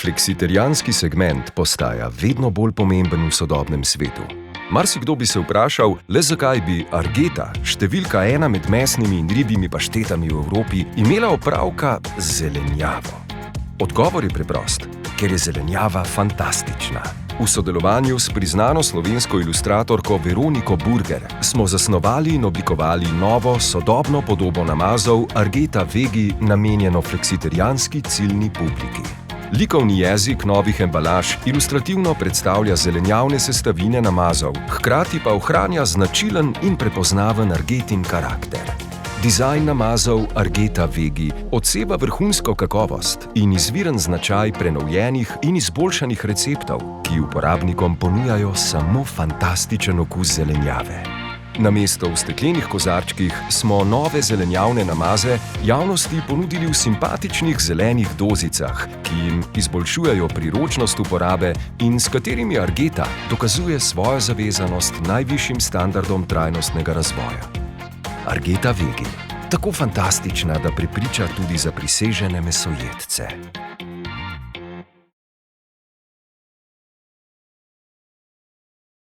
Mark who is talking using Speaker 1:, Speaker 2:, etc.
Speaker 1: Fleksitarijanski segment postaja vedno bolj pomemben v sodobnem svetu. Marsikdo bi se vprašal, le zakaj bi Argeta, številka 1 med mesnimi in ribjimi paštetami v Evropi, imela opravka z zelenjavo. Odgovor je preprost, ker je zelenjava fantastična. V sodelovanju s priznano slovensko ilustratorko Veroniko Burger smo zasnovali in oblikovali novo, sodobno podobo namazov Argeta Vegi, namenjeno fleksitarijanski ciljni publiki. Likovni jezik novih embalaž ilustrativno predstavlja zelenjavne sestavine namazov, hkrati pa ohranja značilen in prepoznaven Argetin karakter. Dizajn namazov Argeta Vegi odseva vrhunsko kakovost in izviren značaj prenovljenih in izboljšanih receptov, ki uporabnikom ponujajo samo fantastičen okus zelenjave. Namesto v steklenih kozarčkih smo nove zelenjavne namaze javnosti ponudili v simpatičnih zelenih dozicah, ki jim izboljšujejo priročnost uporabe in s katerimi Argeta dokazuje svojo zavezanost najvišjim standardom trajnostnega razvoja. Argeta Vegi. Tako fantastična, da prepriča tudi zaprisežene mesojedce.